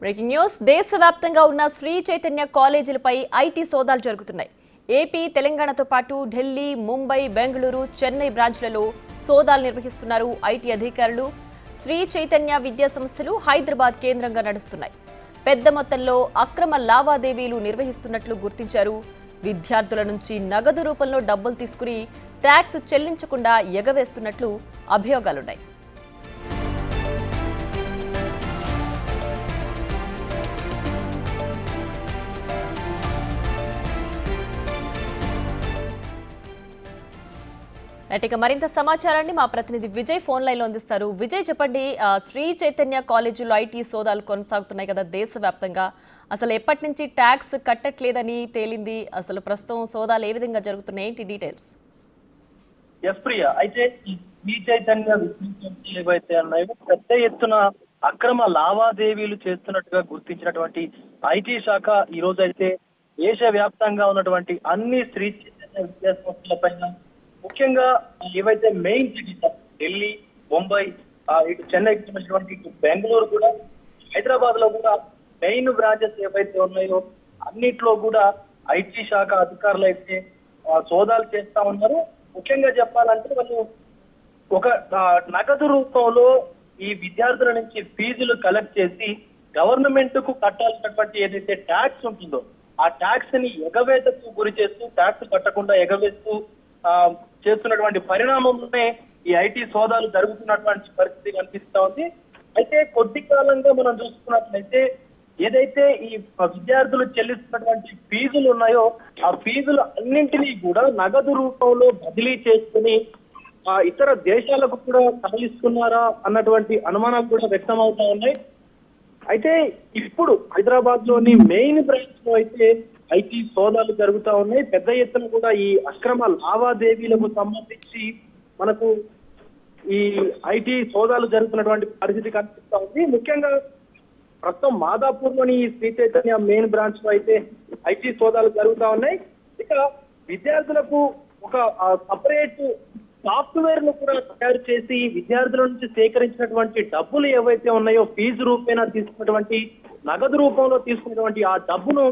Breaking news దేశవ్యాప్తంగా ఉన్న Shri Chaitanya కాలేజీలపై IT సోదాలు జరుగుతున్నాయి. ఏపీ, తెలంగాణతో పాటు ఢిల్లీ, ముంబై, బెంగళూరు, చెన్నై బ్రాంచ్లలో సోదాలు నిర్వహిస్తున్నారు ఐటీ అధికారులు. శ్రీ చైతన్య విద్యా సంస్థలు హైదరాబాద్ కేంద్రంగా నడుస్తున్నాయి. పెద్ద మొత్తంలో అక్రమ లావాదేవీలు నిర్వహిస్తున్నట్లు గుర్తించారు. విద్యార్థుల నుంచి నగదు రూపంలో డబ్బులు తీసుకుని ట్యాక్స్ చెల్లించకుండా ఎగవేస్తున్నట్లు అభియోగాలున్నాయి. ఇక మరింత సమాచారాన్ని మా ప్రతినిధి విజయ్ ఫోన్ లైన్ లో అందిస్తారు. విజయ్, చెప్పండి, శ్రీ చైతన్య కాలేజీలో ఐటీ సోదాలు కొనసాగుతున్నాయి కదా దేశవ్యాప్తంగా. అసలు ఎప్పటి నుంచి ట్యాక్స్ కట్టట్లేదని తేలింది? అసలు ప్రస్తుతం సోదాలు ఏ విధంగా జరుగుతున్నాయి? ఏంటి డీటెయిల్స్? ఎస్ ప్రియ, అయితే ఈ శ్రీ చైతన్య విశ్వవిద్యాలయాలు ఏవైతే ఉన్నాయో పెద్ద ఎత్తున అక్రమ లావాదేవీలు చేస్తున్నట్టుగా గుర్తించినటువంటి ఐటీ శాఖ ఈ రోజు అయితే దేశవ్యాప్తంగా ఉన్నటువంటి అన్ని శ్రీ చైతన్య విద్యా సంస్థల పైన, ముఖ్యంగా ఏవైతే మెయిన్ సిటీస్ ఢిల్లీ, ముంబై, ఇటు చెన్నైకి సంబంధించినటువంటి ఇటు బెంగళూరు కూడా, హైదరాబాద్ లో కూడా మెయిన్ బ్రాంచెస్ ఏవైతే ఉన్నాయో అన్నిట్లో కూడా ఐటీ శాఖ అధికారులు అయితే సోదాలు చేస్తా ఉన్నారు. ముఖ్యంగా చెప్పాలంటే వాళ్ళు ఒక నగదు రూపంలో ఈ విద్యార్థుల నుంచి ఫీజులు కలెక్ట్ చేసి గవర్నమెంట్ కు కట్టాల్సినటువంటి ఏదైతే ట్యాక్స్ ఉంటుందో ఆ ట్యాక్స్ ని ఎగవేతకు గురి చేస్తూ, ట్యాక్స్ కట్టకుండా ఎగవేస్తూ చేస్తున్నటువంటి పరిణామంలోనే ఈ ఐటీ సోదాలు జరుగుతున్నటువంటి పరిస్థితి కనిపిస్తా ఉంది. అయితే కొద్ది కాలంగా మనం చూసుకున్నట్లయితే ఏదైతే ఈ విద్యార్థులు చెల్లిస్తున్నటువంటి ఫీజులు ఉన్నాయో ఆ ఫీజులు అన్నింటినీ కూడా నగదు రూపంలో బదిలీ చేసుకుని ఇతర దేశాలకు కూడా తరలిస్తున్నారా అన్నటువంటి అనుమానాలు కూడా వ్యక్తం అవుతా ఉన్నాయి. అయితే ఇప్పుడు హైదరాబాద్ లోని మెయిన్ బ్రాంచ్ లో అయితే ఐటీ సోదాలు జరుగుతా ఉన్నాయి. పెద్ద ఎత్తున కూడా ఈ అక్రమ లావాదేవీలకు సంబంధించి మనకు ఈ ఐటీ సోదాలు జరుగుతున్నటువంటి పరిస్థితి కనిపిస్తా ఉంది. ముఖ్యంగా ప్రస్తుతం మాదాపూర్ లోని శ్రీ చైతన్య మెయిన్ బ్రాంచ్ లో అయితే ఐటీ సోదాలు జరుగుతా ఉన్నాయి. ఇక విద్యార్థులకు ఒక సపరేట్ సాఫ్ట్వేర్ ను కూడా తయారు చేసి విద్యార్థుల నుంచి సేకరించినటువంటి డబ్బులు ఏవైతే ఉన్నాయో ఫీజు రూపేణా తీసుకున్నటువంటి నగదు రూపంలో తీసుకున్నటువంటి ఆ డబ్బును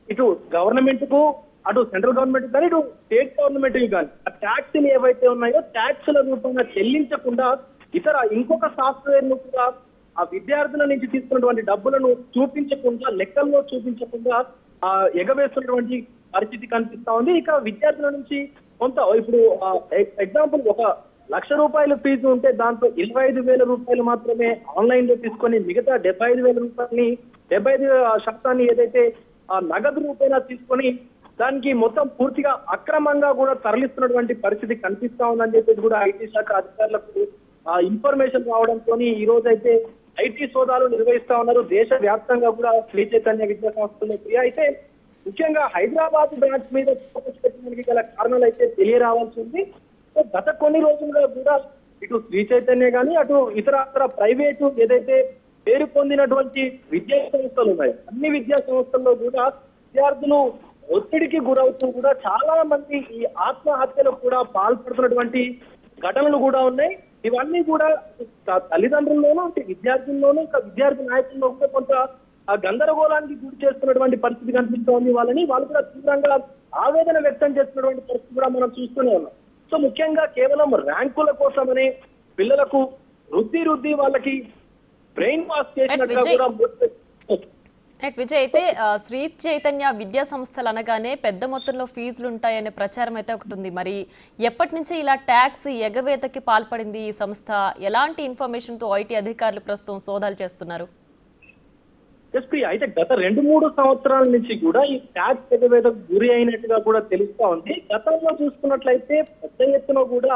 ఇటు గవర్నమెంట్ కు, అటు సెంట్రల్ గవర్నమెంట్ కానీ, ఇటు స్టేట్ గవర్నమెంట్ కానీ ఆ ట్యాక్స్లు ఏవైతే ఉన్నాయో ట్యాక్స్ల రూపంగా చెల్లించకుండా ఇతర ఇంకొక సాఫ్ట్వేర్ ను కూడా ఆ విద్యార్థుల నుంచి తీసుకున్నటువంటి డబ్బులను చూపించకుండా, లెక్కల్లో చూపించకుండా ఎగవేస్తున్నటువంటి పరిస్థితి కనిపిస్తా ఉంది. ఇక విద్యార్థుల నుంచి కొంత ఇప్పుడు ఎగ్జాంపుల్ ఒక ₹1,00,000 ఫీజు ఉంటే దాంట్లో 25,000 రూపాయలు మాత్రమే ఆన్లైన్ లో తీసుకొని మిగతా 75,000 రూపాయలని 75% ఏదైతే నగదు రూపాయలు తీసుకొని దానికి మొత్తం పూర్తిగా అక్రమంగా కూడా తరలిస్తున్నటువంటి పరిస్థితి కనిపిస్తా ఉందని చెప్పేసి కూడా ఐటీ శాఖ అధికారులకు ఇన్ఫర్మేషన్ రావడంతో ఈ రోజు అయితే ఐటీ సోదాలు నిర్వహిస్తా ఉన్నారు. దేశ వ్యాప్తంగా కూడా శ్రీ చైతన్య విద్యా సంస్థలు. అయితే ముఖ్యంగా హైదరాబాద్ బ్రాంచ్ మీద ఫోకస్ పెట్టడానికి గల కారణాలు అయితే తెలియరావాల్సి ఉంది. గత కొన్ని రోజులుగా కూడా ఇటు శ్రీ చైతన్య కానీ, అటు ఇతర ప్రైవేటు ఏదైతే పేరు పొందినటువంటి విద్యా సంస్థలు ఉన్నాయో అన్ని విద్యా సంస్థల్లో కూడా విద్యార్థులు ఒత్తిడికి గురవుతూ కూడా చాలా మంది ఈ ఆత్మహత్యలకు కూడా పాల్పడుతున్నటువంటి ఘటనలు కూడా ఉన్నాయి. ఇవన్నీ కూడా తల్లిదండ్రుల్లోనూ, విద్యార్థుల్లోనూ, ఇంకా విద్యార్థి నాయకుల్లో కూడా కొంత గందరగోళానికి గురి చేస్తున్నటువంటి పరిస్థితి కనిపిస్తోంది. వాళ్ళు కూడా తీవ్రంగా ఆవేదన వ్యక్తం చేస్తున్నటువంటి పరిస్థితి కూడా మనం చూస్తూనే ఉన్నాం. సో ముఖ్యంగా కేవలం ర్యాంకుల కోసమనే పిల్లలకు రుద్ది వాళ్ళకి బ్రెయిన్ వాష్ చేసినట్టుగా కూడా విజయ్, అయితే శ్రీ చైతన్య విద్యా సంస్థలు అనగానే పెద్ద మొత్తంలో ఫీజులు ఉంటాయనే ప్రచారం అయితే ఒకటి ఉంది. మరి ఎప్పటి నుంచి ఇలా ట్యాక్స్ ఎగవేతకి పాల్పడింది ఈ సంస్థ? ఎలాంటి ఇన్ఫర్మేషన్ తో ఐటీ అధికారులు ప్రస్తుతం సోదాలు చేస్తున్నారు? అయితే గత 2-3 సంవత్సరాల నుంచి కూడా ఈ ట్యాక్స్ ఎగవేతకు గురి అయినట్టుగా కూడా తెలుస్తా ఉంది. గతంలో చూసుకున్నట్లయితే పెద్ద ఎత్తున కూడా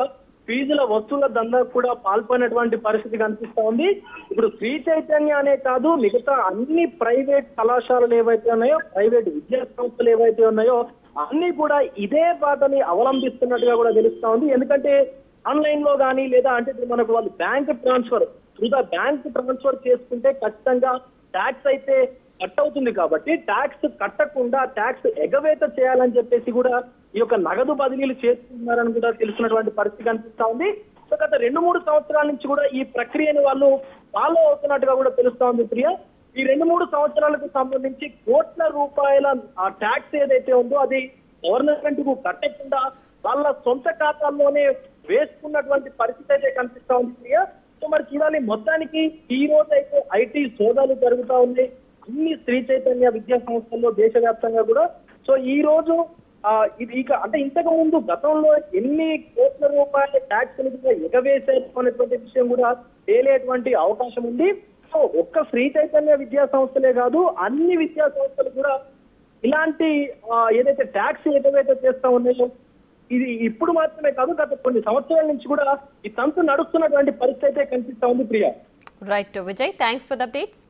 ఫీజుల వసూళ్ల దందా కూడా పాల్పడినటువంటి పరిస్థితి కనిపిస్తా ఉంది. ఇప్పుడు శ్రీ చైతన్య అనే కాదు, మిగతా అన్ని ప్రైవేట్ కళాశాలలు ఏవైతే ఉన్నాయో, ప్రైవేట్ విద్యా సంస్థలు ఏవైతే ఉన్నాయో అన్ని కూడా ఇదే బాటని అవలంబిస్తున్నట్టుగా కూడా తెలుస్తా ఉంది. ఎందుకంటే ఆన్లైన్ లో కానీ, లేదా అంటే ఇప్పుడు మనకు వాళ్ళు బ్యాంక్ ట్రాన్స్ఫర్ చేసుకుంటే ఖచ్చితంగా ట్యాక్స్ అయితే కట్ అవుతుంది. కాబట్టి ట్యాక్స్ కట్టకుండా ట్యాక్స్ ఎగవేత చేయాలని చెప్పేసి కూడా ఈ యొక్క నగదు బదిలీలు చేస్తున్నారని కూడా తెలుసుకున్నటువంటి పరిస్థితి కనిపిస్తా ఉంది. సో గత 2-3 సంవత్సరాల నుంచి కూడా ఈ ప్రక్రియను వాళ్ళు ఫాలో అవుతున్నట్టుగా కూడా తెలుస్తా ఉంది ప్రియ. ఈ 2-3 సంవత్సరాలకు సంబంధించి కోట్ల రూపాయల ఆ ట్యాక్స్ ఏదైతే ఉందో అది గవర్నమెంట్ కు కట్టకుండా వాళ్ళ సొంత ఖాతాల్లోనే వేసుకున్నటువంటి పరిస్థితి అయితే కనిపిస్తా ఉంది ప్రియా. సో మరి చూడాలి, మొత్తానికి ఈ రోజు అయితే ఐటీ సోదాలు జరుగుతా ఉన్నాయి అన్ని శ్రీ చైతన్య విద్యా సంస్థల్లో దేశవ్యాప్తంగా కూడా. సో ఈ రోజు ఇది ఇక అంటే ఇంతకు ముందు గతంలో ఎన్ని కోట్ల రూపాయల ట్యాక్స్ ఎగవేశారు అనేటువంటి విషయం కూడా తేలేటువంటి అవకాశం ఉంది. సో ఒక్క శ్రీ చైతన్య విద్యా సంస్థలే కాదు, అన్ని విద్యా సంస్థలు కూడా ఇలాంటి ఏదైతే ట్యాక్స్ ఎగవేత చేస్తా ఉన్నాయో ఇది ఇప్పుడు మాత్రమే కాదు, గత కొన్ని సంవత్సరాల నుంచి కూడా ఈ తంతు నడుస్తున్నటువంటి పరిస్థితి అయితే కనిపిస్తా ఉంది Priya. Right Vijay, thanks for the updates.